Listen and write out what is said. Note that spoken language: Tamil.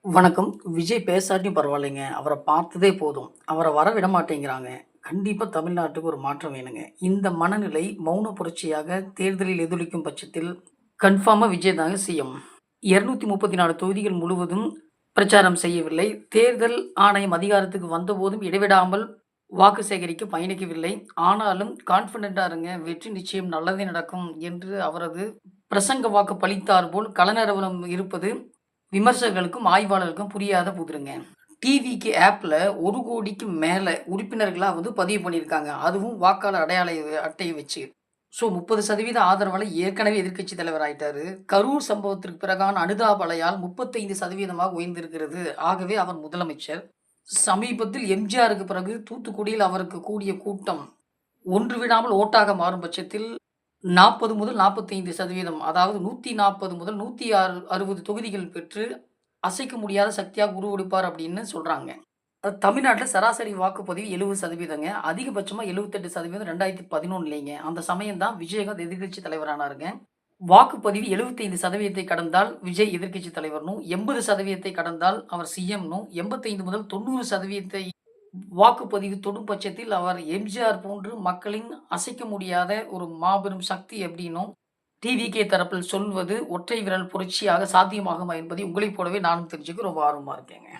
வணக்கம். விஜய் பேசாட்டியும் பரவாயில்லைங்க. அவர பார்த்ததே போதும். அவர வர விட மாட்டேங்கிறாங்க. கண்டிப்பா தமிழ்நாட்டுக்கு ஒரு மாற்றம் வேணுங்க. இந்த மனநிலை மௌன புரட்சியாக தேர்தலில் எதிரொலிக்கும் பட்சத்தில் கன்ஃபார்மா விஜய் தாங்க சிஎம். 234 தொகுதிகள் முழுவதும் பிரச்சாரம் செய்யவில்லை. தேர்தல் ஆணையம் அதிகாரத்துக்கு வந்தபோதும் இடைவிடாமல் வாக்கு சேகரிக்க பயணிக்கவில்லை. ஆனாலும் கான்ஃபிடென்ட்டா இருங்க. வெற்றி நிச்சயம் நல்லதே நடக்கும் என்று அவரது பிரசங்க வாக்கு பளித்தார் போல் களநிரவலம் இருப்பது விமர்சகர்களுக்கும், ஆய்வாளர்களுக்கும் புரியாத புதிருங்க. டிவிகே ஆப்ல 1,00,00,000க்கு மேல உறுப்பினர்களா பதிவு பண்ணியிருக்காங்க. அதுவும் வாக்காளர் அடையாள அட்டைய வச்சு. 30% ஆதரவால ஏற்கனவே எதிர்க்கட்சி தலைவர் ஆயிட்டாரு. கரூர் சம்பவத்திற்கு பிறகான அனுதாப அலையால் 35% உயர்ந்திருக்கிறது. ஆகவே அவர் முதலமைச்சர். சமீபத்தில் எம்ஜிஆருக்கு பிறகு தூத்துக்குடியில் அவருக்கு கூடிய கூட்டம் ஒன்று விடாமல் ஓட்டாக மாறும் பட்சத்தில் 40 முதல் 45% அதாவது 140 முதல் 160 தொகுதிகள் பெற்று அசைக்க முடியாத சக்தியாக உருவெடுப்பார் அப்படின்னு சொல்றாங்க. தமிழ்நாட்டுல சராசரி வாக்குப்பதிவு 70%ங்க. அதிகபட்சமா 78% 2011லேங்க. அந்த சமயம் தான் விஜயகாந்த் எதிர்க்கட்சி தலைவரானாருங்க. வாக்குப்பதிவு 75%ஐ கடந்தால் விஜய் எதிர்க்கட்சி தலைவர்னும், 80%ஐ கடந்தால் அவர் சிஎம்னும், 85 முதல் 90% வாக்குப்பதிவு தொடும் பட்சத்தில் அவர் எம்ஜிஆர் போன்று மக்களின் அசைக்க முடியாத ஒரு மாபெரும் சக்தி அப்படின்னும் டிவிகே தரப்பில் சொல்வது ஒற்றை விரல் புரட்சியாக சாத்தியமாகுமா என்பதை உங்களைப் போலவே நானும் தெரிஞ்சுக்க ரொம்ப ஆர்வமா இருக்கேங்க.